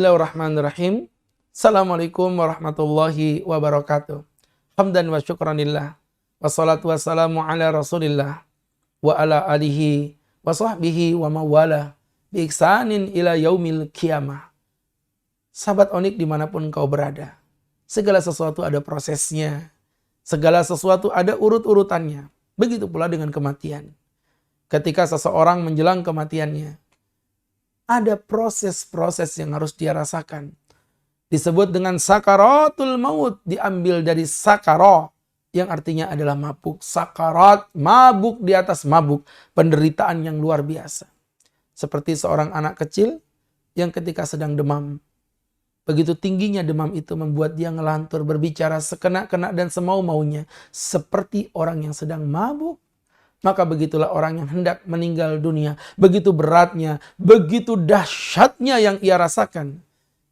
Bismillahirrahmanirrahim. Assalamualaikum warahmatullahi wabarakatuh. Hamdan wa syukranillah. Wassalatu wassalamu ala rasulillah. Wa ala alihi wa sahbihi wa mawala. Bi ihsanin ila yaumil qiyamah. Sahabat Onik dimanapun kau berada. Segala sesuatu ada prosesnya. Segala sesuatu ada urut-urutannya. Begitu pula dengan kematian. Ketika seseorang menjelang kematiannya, ada proses-proses yang harus dia rasakan. Disebut dengan sakaratul maut, diambil dari sakara, yang artinya adalah mabuk. Sakarat, mabuk di atas mabuk, penderitaan yang luar biasa. Seperti seorang anak kecil yang ketika sedang demam. Begitu tingginya demam itu membuat dia ngelantur, berbicara sekena-kena dan semau-maunya. Seperti orang yang sedang mabuk. Maka begitulah orang yang hendak meninggal dunia. Begitu beratnya, begitu dahsyatnya yang ia rasakan.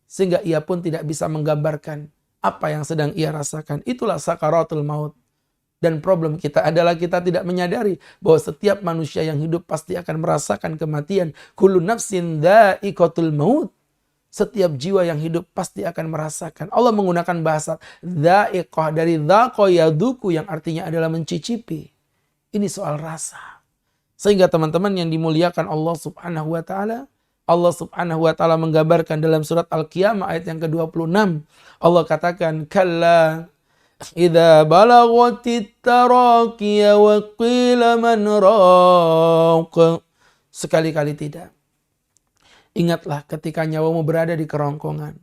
Sehingga ia pun tidak bisa menggambarkan apa yang sedang ia rasakan. Itulah sakaratul maut. Dan problem kita adalah kita tidak menyadari bahwa setiap manusia yang hidup pasti akan merasakan kematian. Kullu nafsin dha'iqatul maut. Setiap jiwa yang hidup pasti akan merasakan. Allah menggunakan bahasa dha'iqah dari dhaqa yaduku yang artinya adalah mencicipi. Ini soal rasa. Sehingga teman-teman yang dimuliakan Allah subhanahu wa ta'ala. Allah subhanahu wa ta'ala menggambarkan dalam surat Al-Qiyamah ayat yang ke-26. Allah katakan, Kalla idha balaghatit taraqiya wa qila man raq. Sekali-kali tidak. Ingatlah ketika nyawamu berada di kerongkongan.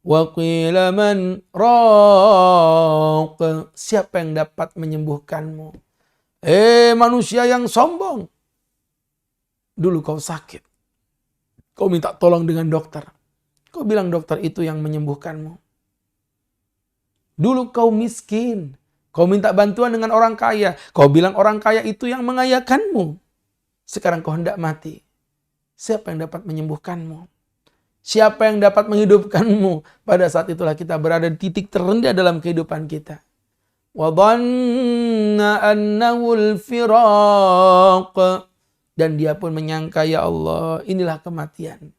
Wa qila man raq. Siapa yang dapat menyembuhkanmu? Manusia yang sombong. Dulu kau sakit. Kau minta tolong dengan dokter. Kau bilang dokter itu yang menyembuhkanmu. Dulu kau miskin. Kau minta bantuan dengan orang kaya. Kau bilang orang kaya itu yang mengayakanmu. Sekarang kau hendak mati. Siapa yang dapat menyembuhkanmu? Siapa yang dapat menghidupkanmu? Pada saat itulah kita berada di titik terendah dalam kehidupan kita. وَظَنَّ أَنَّهُ الْفِرَاقِ. Dan dia pun menyangka, ya Allah, inilah kematian.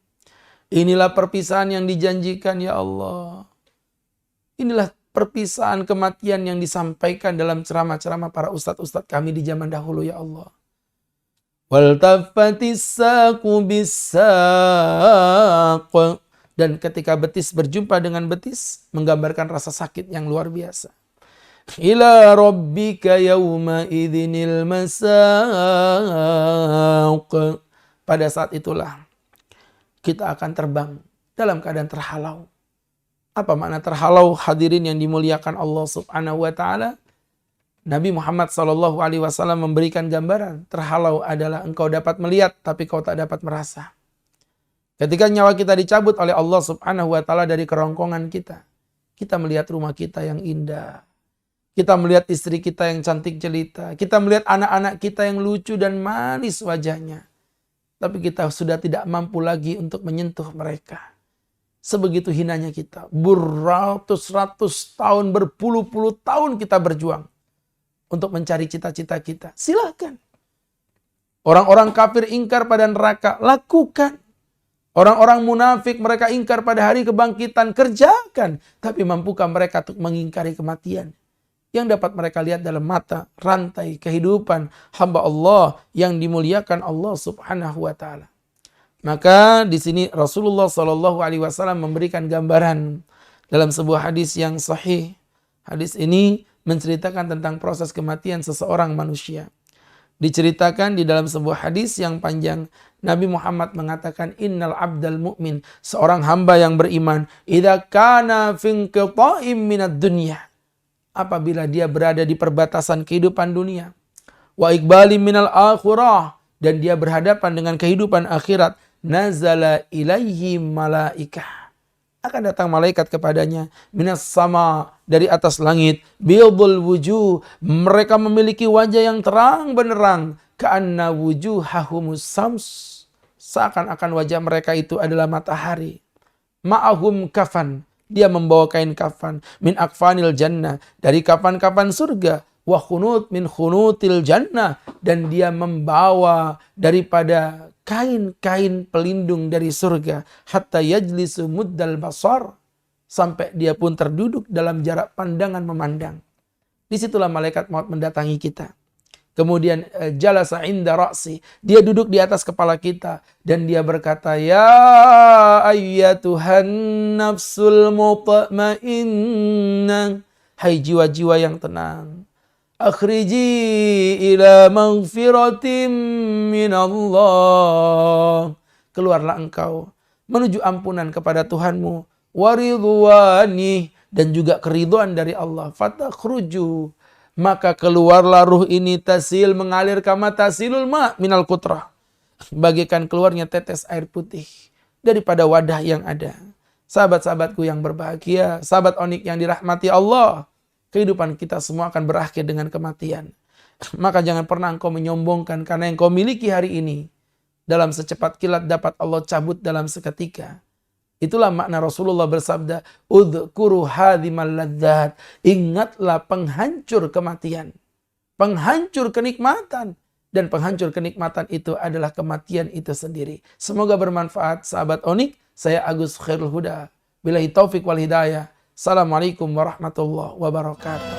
Inilah perpisahan yang dijanjikan, ya Allah. Inilah perpisahan kematian yang disampaikan dalam ceramah-ceramah para ustadz-ustadz kami di zaman dahulu, ya Allah. وَالْتَفَّتِ السَّاقُ بِالسَّاقِ. Dan ketika betis berjumpa dengan betis, menggambarkan rasa sakit yang luar biasa. Ila rabbika yawma idzinil masaq. Pada saat itulah kita akan terbang dalam keadaan terhalau. Apa makna terhalau, hadirin yang dimuliakan Allah subhanahu wa ta'ala? Nabi Muhammad SAW memberikan gambaran. Terhalau adalah engkau dapat melihat tapi kau tak dapat merasa. Ketika nyawa kita dicabut oleh Allah subhanahu wa ta'ala dari kerongkongan kita, kita melihat rumah kita yang indah. Kita melihat istri kita yang cantik jelita. Kita melihat anak-anak kita yang lucu dan manis wajahnya. Tapi kita sudah tidak mampu lagi untuk menyentuh mereka. Sebegitu hinanya kita. Beratus-ratus tahun, berpuluh-puluh tahun kita berjuang untuk mencari cita-cita kita. Silakan. Orang-orang kafir ingkar pada neraka. Lakukan. Orang-orang munafik mereka ingkar pada hari kebangkitan. Kerjakan. Tapi mampukah mereka untuk mengingkari kematian? Yang dapat mereka lihat dalam mata rantai kehidupan hamba Allah yang dimuliakan Allah subhanahu wa ta'ala. Maka di sini Rasulullah SAW memberikan gambaran dalam sebuah hadis yang sahih. Hadis ini menceritakan tentang proses kematian seseorang manusia. Diceritakan di dalam sebuah hadis yang panjang, Nabi Muhammad mengatakan, Innal abdal mu'min, seorang hamba yang beriman, idza kana fi inqita'im minad dunya, apabila dia berada di perbatasan kehidupan dunia, wa iqbali minal akhirah, dan dia berhadapan dengan kehidupan akhirat, nazala ilaihi malaikah, akan datang malaikat kepadanya, minas sama, dari atas langit, biyadul wujuh, mereka memiliki wajah yang terang benderang, ka'anna wujuhahumus sams, seakan-akan wajah mereka itu adalah matahari, ma'ahum kafan, dia membawa kain kafan, min akfanil jannah, dari kafan-kafan surga, wa khunut min khunutil jannah, dan dia membawa daripada kain-kain pelindung dari surga. Hatta yajlisu muddal basar. Sampai dia pun terduduk dalam jarak pandangan memandang. Disitulah malaikat maut mendatangi kita. Kemudian jalasa inda ra'si. Dia duduk di atas kepala kita. Dan dia berkata, ya ayyatuhan nafsul mutmainnah. Hai jiwa-jiwa yang tenang. Akhriji ila maghfiratim minallah. Keluarlah engkau menuju ampunan kepada Tuhanmu. Waridwani. Dan juga keridhaan dari Allah. Fatakhruju. Maka keluarlah ruh ini tasil mengalir kama tasilul ma minal kutrah. Bagaikan keluarnya tetes air putih daripada wadah yang ada. Sahabat-sahabatku yang berbahagia, sahabat Onik yang dirahmati Allah. Kehidupan kita semua akan berakhir dengan kematian. Maka jangan pernah engkau menyombongkan karena yang kau miliki hari ini. Dalam secepat kilat dapat Allah cabut dalam seketika. Itulah makna Rasulullah bersabda, udhkuru hadhimal ladzat. Ingatlah penghancur kematian. Penghancur kenikmatan. Dan penghancur kenikmatan itu adalah kematian itu sendiri. Semoga bermanfaat sahabat Onik. Saya Agus Khairul Huda. Billahi taufik wal hidayah. Assalamualaikum warahmatullahi wabarakatuh.